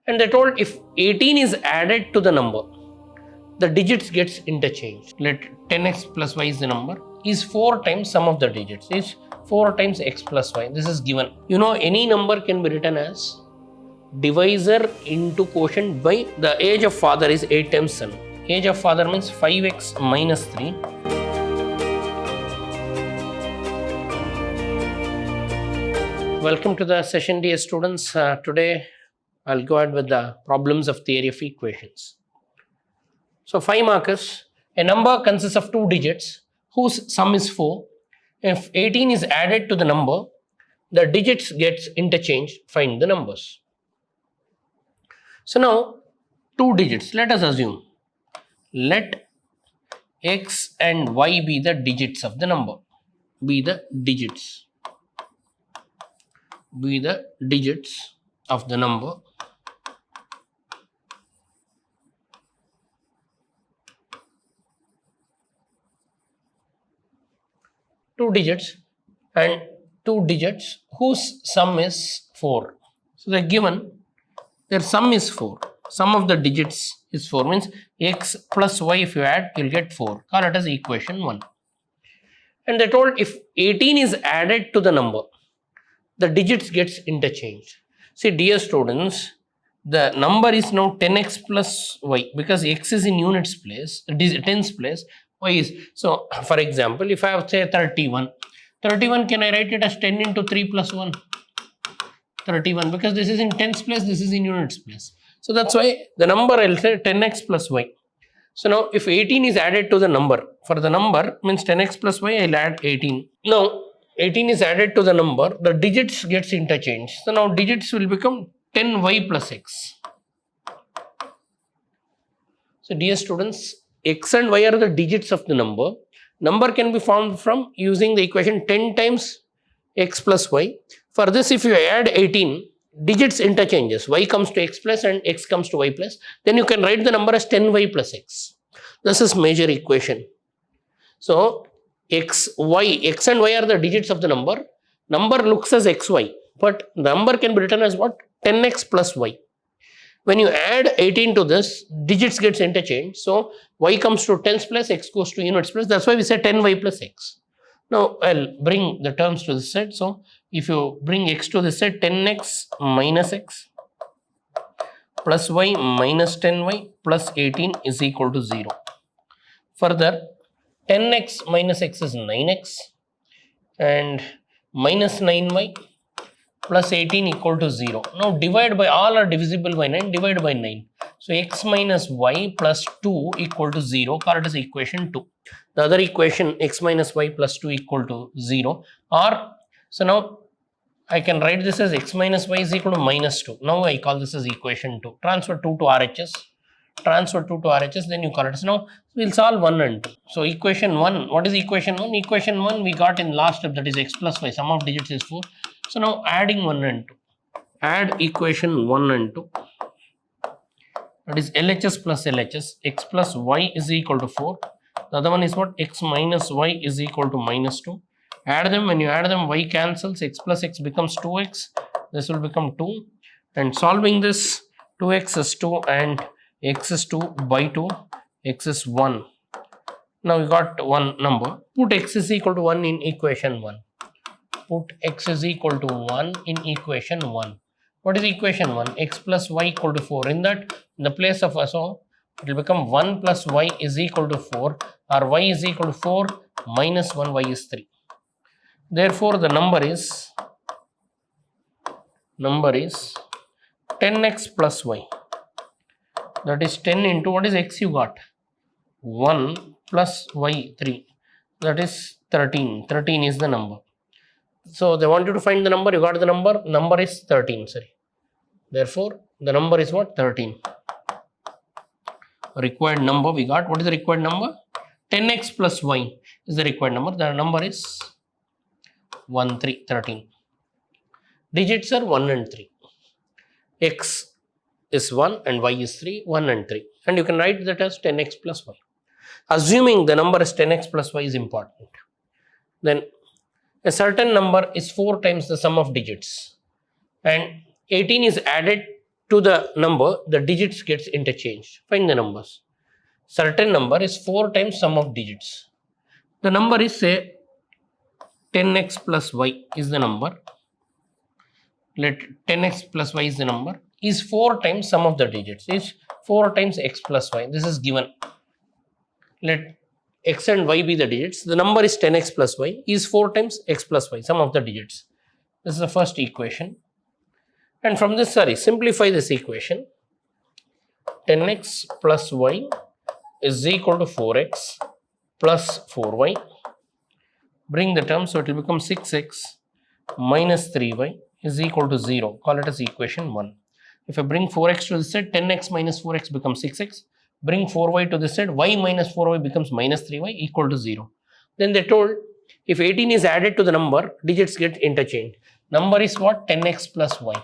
And they told if 18 is added to the number, the digits gets interchanged. Let 10x plus y is the number, is 4 times sum of the digits, is 4 times x plus y. This is given. You know, any number can be written as divisor into quotient by the age of father is 8 times son. Age of father means 5x minus 3. Welcome to the session, dear students. Today I'll go ahead with the problems of theory of equations. So 5 markers. A number consists of 2 digits whose sum is 4. If 18 is added to the number, the digits gets interchanged. Find the numbers. So now 2 digits. Let us assume. Let x and y be the digits of the number. Be the digits of the number. Two digits and 2 digits whose sum is 4. So they're given their sum is 4. Sum of the digits is 4, means x plus y, if you add, you'll get 4. Call it as equation 1. And they told if 18 is added to the number, the digits gets interchanged. See, dear students, the number is now 10x plus y because x is in units place, tens place, y is. So, for example, if I have say 31 can I write it as 10 into 3 plus 1? 31, because this is in tens place, this is in units place. So that's why the number I'll say 10x plus y. So now if 18 is added to the number, for the number means 10x plus y, I'll add 18. Now 18 is added to the number, the digits gets interchanged. So now digits will become 10y plus x. So dear students, x and y are the digits of the number. Number can be found from using the equation 10 times x plus y. For this, if you add 18, digits interchanges. Y comes to x plus and x comes to y plus. Then you can write the number as 10y plus x. This is major equation. So x and y are the digits of the number. Number looks as xy, but number can be written as what? 10x plus y. When you add 18 to this, digits gets interchanged. So y comes to tens plus, x goes to units plus. That's why we say 10y plus x. Now I'll bring the terms to this side. So if you bring x to this side, 10x minus x plus y minus 10y plus 18 is equal to 0. Further, 10x minus x is 9x and minus 9y plus 18 equal to 0. Now divide by, all are divisible by 9, divide by 9. So x minus y plus 2 equal to 0, call it as equation 2. The other equation, x minus y plus 2 equal to 0, or so now I can write this as x minus y is equal to minus 2. Now I call this as equation 2. Transfer 2 to RHS. Transfer 2 to RHS, then you call it. So now we'll solve 1 and 2. So equation 1, what is equation 1? Equation 1 we got in last step, that is x plus y, sum of digits is 4. So now adding 1 and 2. Add equation 1 and 2. That is LHS plus LHS, x plus y is equal to 4. The other one is what? X minus y is equal to minus 2. Add them, when you add them, y cancels, x plus x becomes 2x. This will become 2. And solving this, 2x is 2 and x is 2 by 2, x is 1. Now we got one number. Put x is equal to 1 in equation 1. Put x is equal to 1 in equation 1. What is equation 1? X plus y equal to 4. In that, in the place of so it will become 1 plus y is equal to 4, or y is equal to 4 minus 1, y is 3. Therefore, the number is 10x plus y. That is 10 into, what is x you got? 1 plus y 3. That is 13. 13 is the number. So they want you to find the number. You got the number. Number is 13. Sorry. Therefore, the number is what? 13. Required number we got. What is the required number? 10x plus y is the required number. The number is 13. Digits are 1 and 3. X is 1 and y is 3, 1 and 3. And you can write that as 10x plus y. Assuming the number is 10x plus y is important. Then a certain number is 4 times the sum of digits. And 18 is added to the number, the digits gets interchanged. Find the numbers. Certain number is 4 times sum of digits. The number is say 10x plus y is the number. Let 10x plus y is the number, is 4 times sum of the digits, is 4 times x plus y. This is given. Let x and y be the digits. The number is 10x plus y, is 4 times x plus y, sum of the digits. This is the first equation. And from this, simplify this equation. 10x plus y is equal to 4x plus 4y. Bring the term, so it will become 6x minus 3y is equal to 0. Call it as equation 1. If I bring 4x to this side, 10x minus 4x becomes 6x. Bring 4y to this side, y minus 4y becomes minus 3y equal to 0. Then they told, if 18 is added to the number, digits get interchanged. Number is what? 10x plus y.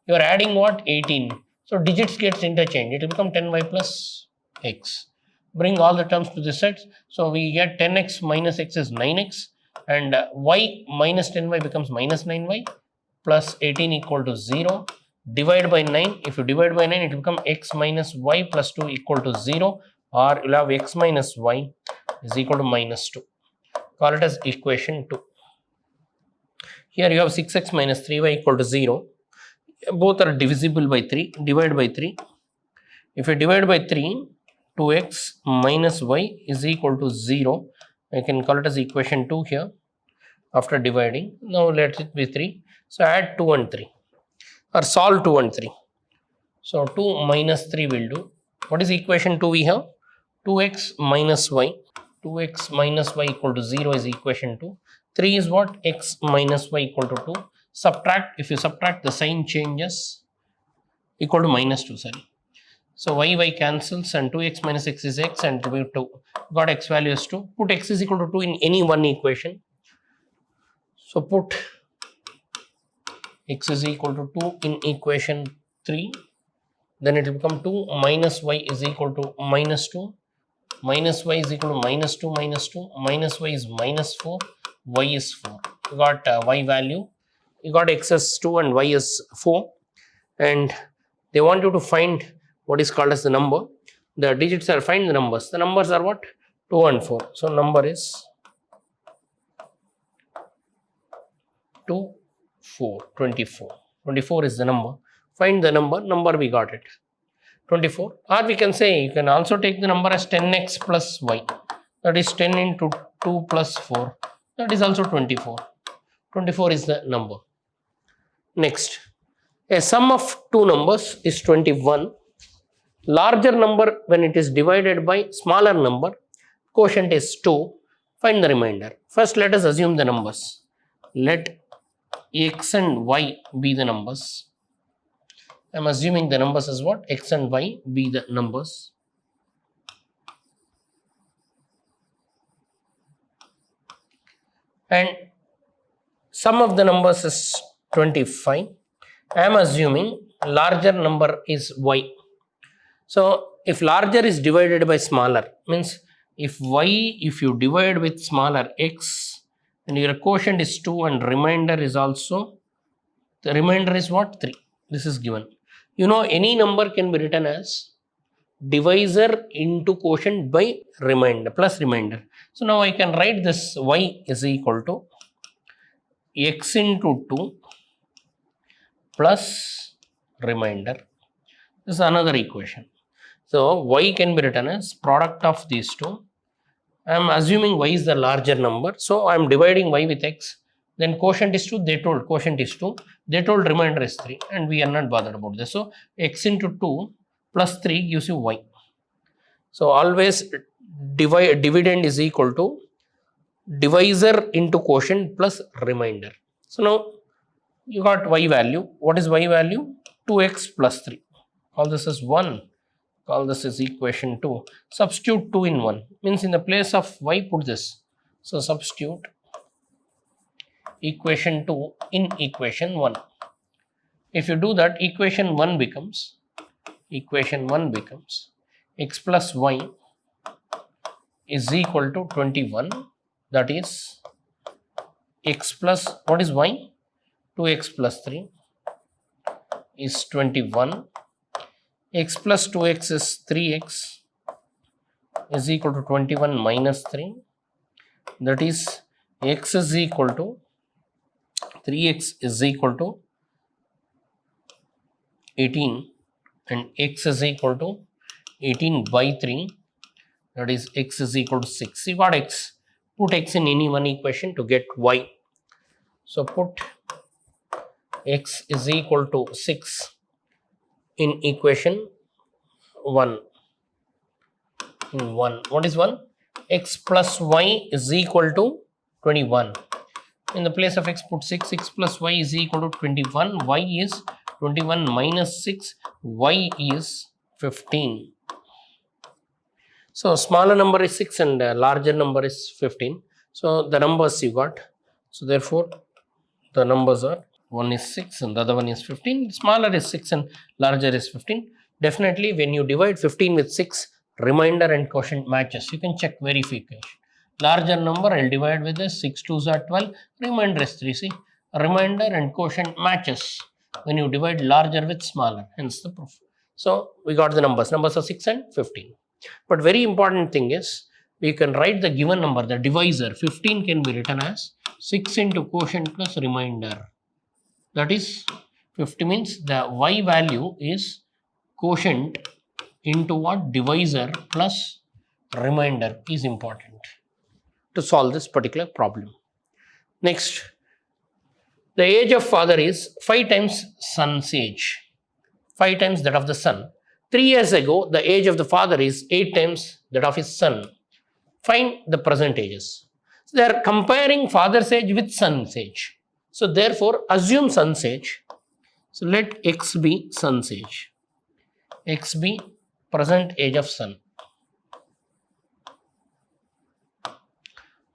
You are adding what? 18. So digits gets interchanged. It will become 10y plus x. Bring all the terms to this side. So we get 10x minus x is 9x. And y minus 10y becomes minus 9y. Plus 18 equal to 0. Divide by 9. If you divide by 9, it will become x minus y plus 2 equal to 0. Or you will have x minus y is equal to minus 2. Call it as equation 2. Here you have 6x minus 3y equal to 0. Both are divisible by 3. Divide by 3. If you divide by 3, 2x minus y is equal to 0. I can call it as equation 2 here after dividing. Now let it be 3. So add 2 and 3 or solve 2 and 3. So 2 minus 3 will do. What is equation 2 we have? 2x minus y. 2x minus y equal to 0 is equation 2. 3 is what? X minus y equal to 2. Subtract. If you subtract, the sign changes, equal to minus 2. So y cancels and 2x minus x is x and 2. Got x value as 2. Put x is equal to 2 in any one equation. So put x is equal to 2 in equation 3. Then it will become 2 minus y is equal to minus 2. Minus y is equal to minus 2 minus 2. Minus y is minus 4. Y is 4. You got y value. You got x as 2 and y is 4. And they want you to find what is called as the number. The digits are, find the numbers. The numbers are what? 2 and 4. So number is 2, 4, 24. 24 is the number. Find the number. Number we got it. 24. Or we can say, you can also take the number as 10x plus y. That is 10 into 2 plus 4. That is also 24. 24 is the number. Next, a sum of two numbers is 21. Larger number when it is divided by smaller number, quotient is 2. Find the remainder. First, let us assume the numbers. Let x and y be the numbers. I am assuming the numbers as what? X and y be the numbers. And sum of the numbers is 25. I am assuming larger number is y. So if larger is divided by smaller, means if you divide with smaller x and your quotient is 2 and remainder is also, the remainder is what? 3. This is given. You know, any number can be written as divisor into quotient by remainder plus remainder. So now I can write this y is equal to x into 2 plus remainder. This is another equation. So y can be written as product of these two. I am assuming y is the larger number. So I am dividing y with x. Then quotient is 2. They told quotient is 2. They told remainder is 3. And we are not bothered about this. So x into 2 plus 3 gives you y. So always dividend is equal to divisor into quotient plus remainder. So now you got y value. What is y value? 2x plus 3. Call this as 1. Call this as equation 2. Substitute 2 in 1. Means in the place of y, put this. So substitute equation 2 in equation 1. If you do that, equation 1 becomes x plus y is equal to 21. That is x plus, what is y? 2x plus 3 is 21 x plus 2x is 3x is equal to 21 minus 3. That is x is equal to 3x is equal to 18 and x is equal to 18 by 3, that is x is equal to 6. You got x. Put x in any one equation to get y. So put x is equal to 6 in equation 1. In 1. What is 1? X plus y is equal to 21. In the place of x, put 6. 6 plus y is equal to 21. Y is 21 minus 6. Y is 15. So smaller number is 6 and larger number is 15. So the numbers you got. So therefore the numbers are, one is 6 and the other one is 15. Smaller is 6 and larger is 15. Definitely when you divide 15 with 6, remainder and quotient matches. You can check verification. Larger number I'll divide with this, 6 2s are 12, remainder is 3. See, remainder and quotient matches when you divide larger with smaller, hence the proof. So we got the numbers. Numbers are 6 and 15. But very important thing is, we can write the given number, the divisor 15 can be written as 6 into quotient plus remainder. That is 50 means the y value is quotient into what? Divisor plus remainder is important to solve this particular problem. Next, the age of father is 5 times son's age, 5 times that of the son. 3 years ago, the age of the father is 8 times that of his son. Find the present ages. So they are comparing father's age with son's age. So therefore, assume son's age. So let x be son's age. X be present age of son.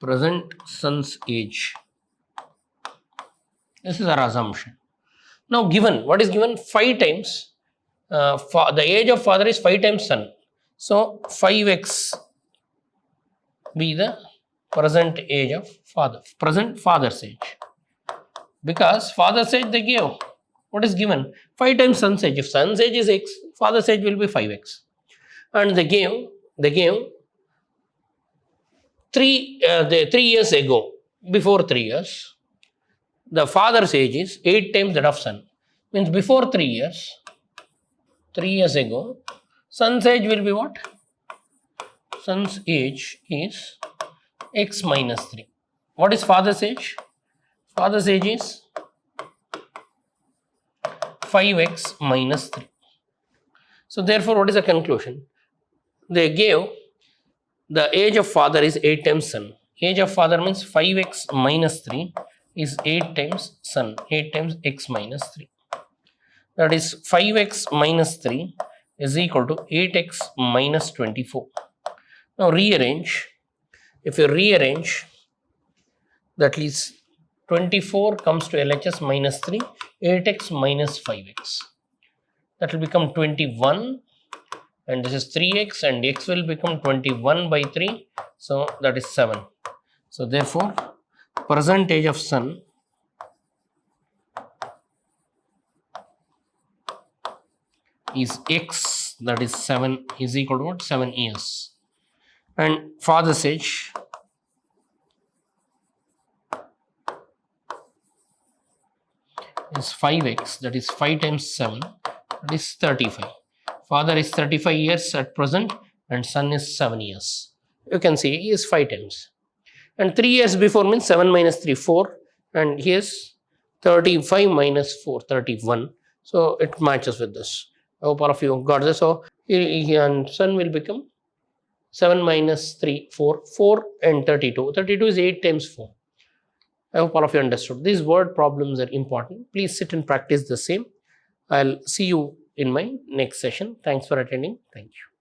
Present son's age. This is our assumption. Now given, what is given? 5 times. The age of father is 5 times son. So 5x be the present age of father, present father's age. Because father's age they gave. What is given? 5 times son's age. If son's age is x, father's age will be 5x. And they gave 3 years ago, before 3 years, the father's age is 8 times that of son. Means before 3 years, 3 years ago, son's age will be what? Son's age is x minus 3. What is father's age? Father's age is 5x minus 3. So therefore, what is the conclusion? They gave the age of father is 8 times son. Age of father means 5x minus 3 is 8 times son, 8 times x minus 3. That is 5x minus 3 is equal to 8x minus 24. Now rearrange. If you rearrange, that is 24 comes to LHS minus 3, 8x minus 5x. That will become 21 and this is 3x and x will become 21 by 3. So that is 7. So therefore, present age of son is x, that is 7 is equal to what? 7 years. And father's age is 5x, that is 5 times 7, that is 35. Father is 35 years at present and son is 7 years. You can see he is 5 times. And 3 years before means 7 minus 3, 4. And he is 35 minus 4, 31. So it matches with this. I hope all of you got this. So and son will become 7 minus 3, 4, 4 and 32. 32 is 8 times 4. I hope all of you understood. These word problems are important. Please sit and practice the same. I'll see you in my next session. Thanks for attending. Thank you.